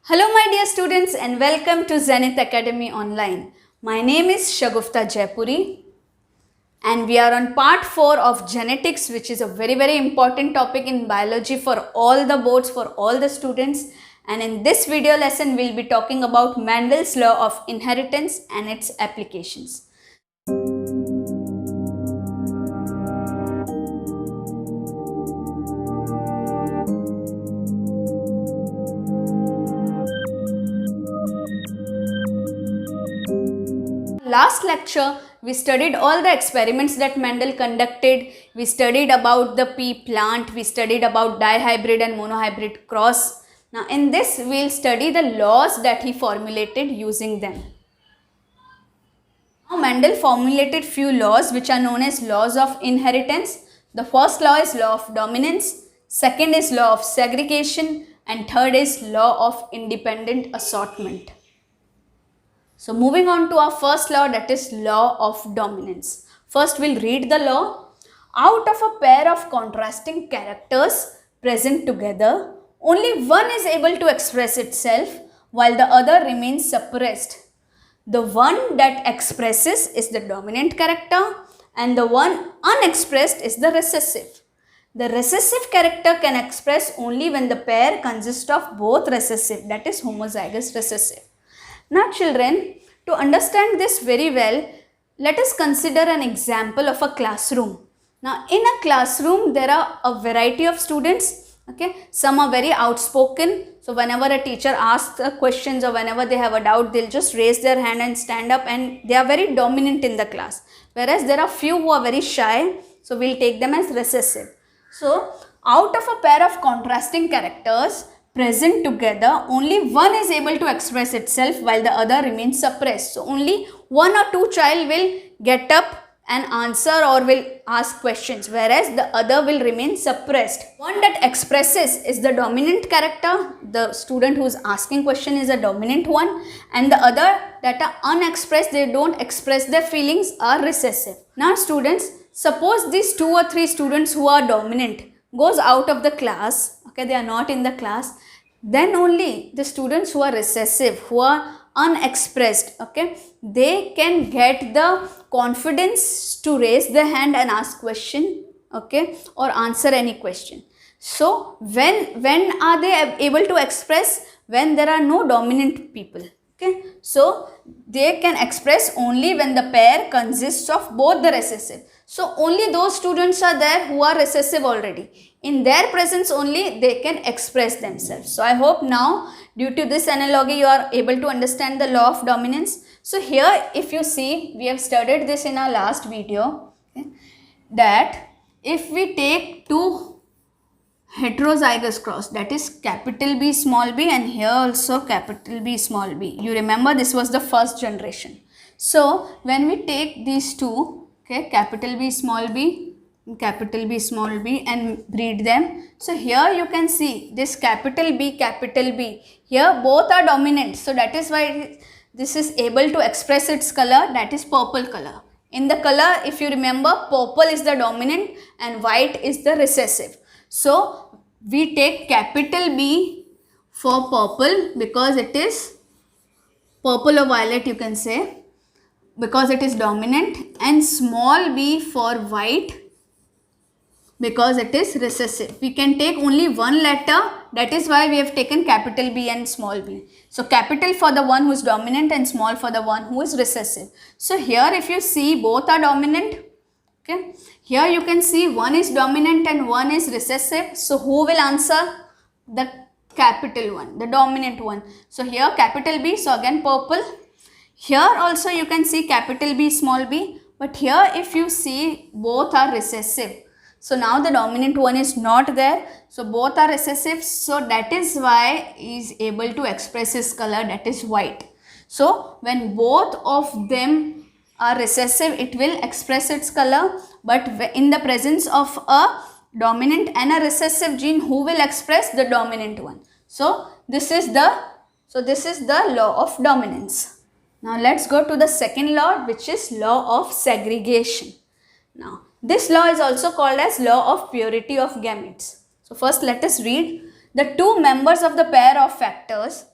Hello my dear students and welcome to Zenith Academy Online. My name is Shagufta Jaipuri and we are on part 4 of genetics, which is a very important topic in biology for all the boards, for all the students. And in this video lesson we'll be talking about Mendel's law of inheritance and its applications. Last lecture, we studied all the experiments that Mendel conducted. We studied about the pea plant. We studied about dihybrid and monohybrid cross. Now in this, we will study the laws that he formulated using them. Now Mendel formulated few laws which are known as laws of inheritance. The first law is law of dominance. Second is law of segregation. And third is law of independent assortment. So moving on to our first law, that is law of dominance. First we'll read the law. Out of a pair of contrasting characters present together, only one is able to express itself while the other remains suppressed. The one that expresses is the dominant character and the one unexpressed is the recessive. The recessive character can express only when the pair consists of both recessive, that is homozygous recessive. Now children, to understand this very well, let us consider an example of a classroom. Now in a classroom, there are a variety of students. Okay, some are very outspoken. So whenever a teacher asks questions or whenever they have a doubt, they'll just raise their hand and stand up, and they are very dominant in the class. Whereas there are few who are very shy, so we'll take them as recessive. So out of a pair of contrasting characters present together, only one is able to express itself while the other remains suppressed. So only one or two child will get up and answer or will ask questions, whereas the other will remain suppressed. One that expresses is the dominant character. The student who is asking question is a dominant one, and the other that are unexpressed, they don't express their feelings, are recessive. Now students, suppose these 2 or 3 students who are dominant goes out of the class, okay, they are not in the class, then only the students who are recessive, who are unexpressed, okay, they can get the confidence to raise their hand and ask question, okay, or answer any question. So when are they able to express? When there are no dominant people. Okay, so they can express only when the pair consists of both the recessive. So only those students are there who are recessive already. In their presence only they can express themselves. So I hope now, due to this analogy, you are able to understand the law of dominance. So here if you see, we have studied this in our last video, okay, that if we take two heterozygous cross, that is capital B small b, and here also capital B small b. You remember this was the first generation. So when we take these two, okay, capital B small b, and breed them. So here you can see this capital B, here both are dominant. So that is why this is able to express its color, that is purple color. In the color, if you remember, purple is the dominant and white is the recessive. So we take capital B for purple because it is purple or violet, you can say, because it is dominant, and small b for white because it is recessive. We can take only one letter, that is why we have taken capital B and small b. So capital for the one who is dominant and small for the one who is recessive. So here if you see, both are dominant. Okay, here you can see one is dominant and one is recessive. So who will answer? The capital one, the dominant one. So here capital B, so again purple. Here also you can see capital B, small b, but here if you see, both are recessive. So now the dominant one is not there. So both are recessive. So that is why he is able to express his color, that is white. So when both of them are recessive, it will express its color, but in the presence of a dominant and a recessive gene, who will express? The dominant one. So this is the law of dominance. Now let's go to the second law, which is law of segregation. Now this law is also called as law of purity of gametes. So first let us read. The two members of the pair of factors,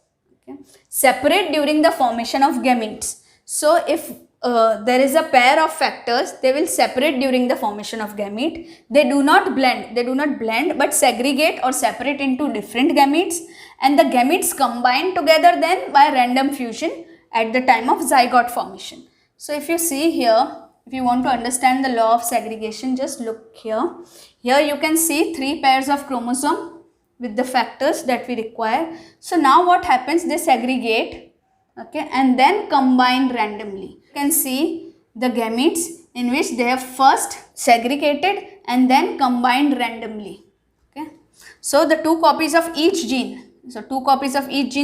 Okay. Separate during the formation of gametes. So if there is a pair of factors, they will separate during the formation of gamete. They do not blend but segregate or separate into different gametes, and the gametes combine together then by random fusion at the time of zygote formation. So if you see here, if you want to understand the law of segregation, just look here. Here you can see 3 pairs of chromosome with the factors that we require. So now what happens, they segregate, okay, and then combine randomly. You can see the gametes in which they have first segregated and then combined randomly. Okay. So the 2 copies of each gene,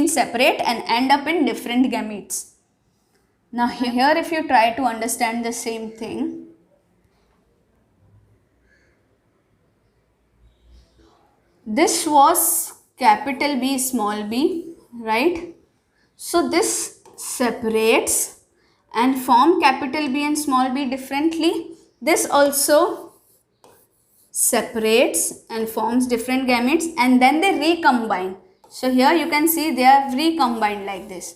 separate and end up in different gametes. Now here if you try to understand the same thing, this was capital B small b, right? So this separates and form capital B and small b differently. This also separates and forms different gametes, and then they recombine. So here you can see they are recombined like this.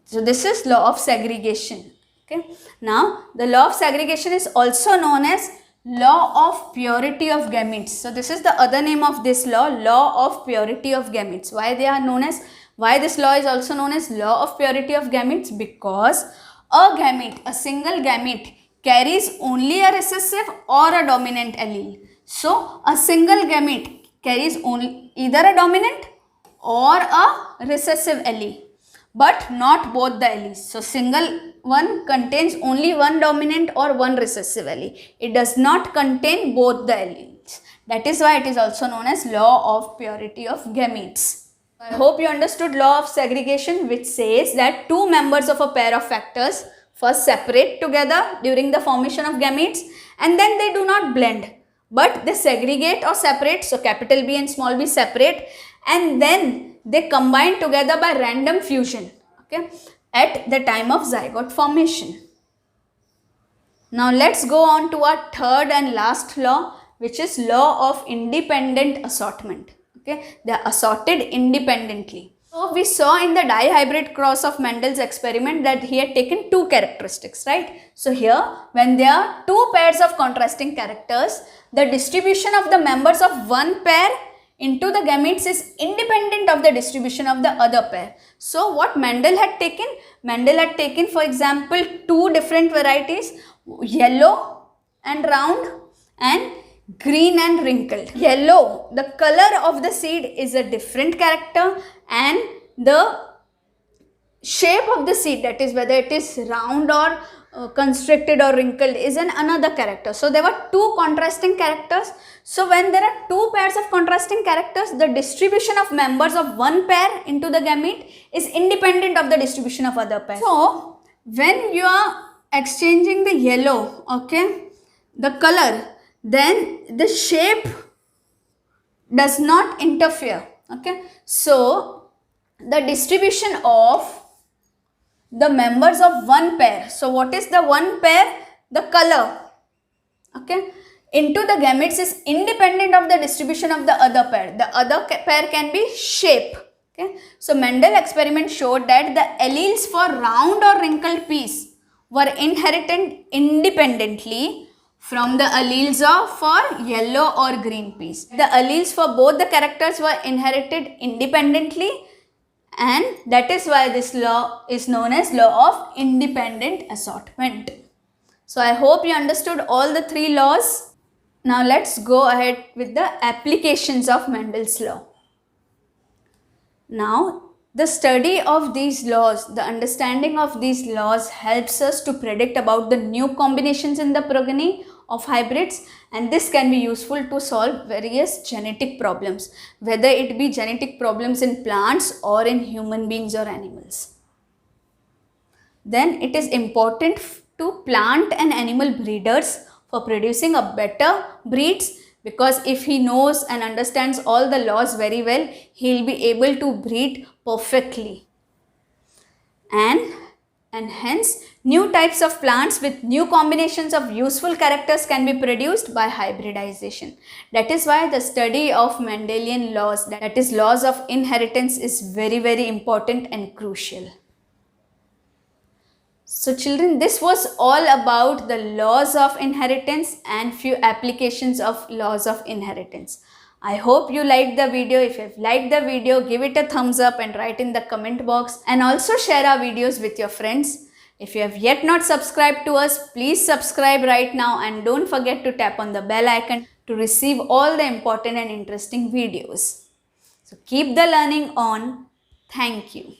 So this is law of segregation. Okay. Now the law of segregation is also known as law of purity of gametes. So this is the other name of this law, law of purity of gametes. Why this law is also known as law of purity of gametes? Because a single gamete carries only a recessive or a dominant allele. So a single gamete carries only either a dominant or a recessive allele, but not both the alleles. So single one contains only one dominant or one recessive allele. It does not contain both the alleles. That is why it is also known as law of purity of gametes. I hope you understood law of segregation, which says that 2 members of a pair of factors first separate together during the formation of gametes, and then they do not blend, but they segregate or separate. So capital B and small b separate, and then they combine together by random fusion, okay, at the time of zygote formation. Now let's go on to our third and last law, which is law of independent assortment. Okay, they are assorted independently. So we saw in the dihybrid cross of Mendel's experiment that he had taken 2 characteristics, right? So here, when there are 2 pairs of contrasting characters, the distribution of the members of one pair into the gametes is independent of the distribution of the other pair. So what Mendel had taken? Mendel had taken, for example, 2 different varieties, yellow and round and green and wrinkled. Yellow, the color of the seed is a different character, and the shape of the seed, that is whether it is round or constricted or wrinkled, is another character. So there were 2 contrasting characters. So when there are 2 pairs of contrasting characters, the distribution of members of one pair into the gamete is independent of the distribution of other pair. So when you are exchanging the yellow, okay, the color, then the shape does not interfere, okay. So the distribution of the members of one pair, so what is the one pair? The color, okay, into the gametes is independent of the distribution of the other pair. The other pair can be shape, okay. So Mendel experiment showed that the alleles for round or wrinkled piece were inherited independently from the alleles for yellow or green piece. The alleles for both the characters were inherited independently, and that is why this law is known as law of independent assortment. So I hope you understood all the 3 laws. Now let's go ahead with the applications of Mendel's law. Now the study of these laws, the understanding of these laws helps us to predict about the new combinations in the progeny of hybrids, and this can be useful to solve various genetic problems, whether it be genetic problems in plants or in human beings or animals. Then it is important to plant and animal breeders for producing a better breeds, because if he knows and understands all the laws very well, he will be able to breed perfectly. And and hence new types of plants with new combinations of useful characters can be produced by hybridization. That is why the study of Mendelian laws, that is laws of inheritance, is very important and crucial. So children, this was all about the laws of inheritance and few applications of laws of inheritance. I hope you liked the video. If you have liked the video, give it a thumbs up and write in the comment box, and also share our videos with your friends. If you have yet not subscribed to us, please subscribe right now and don't forget to tap on the bell icon to receive all the important and interesting videos. So keep the learning on. Thank you.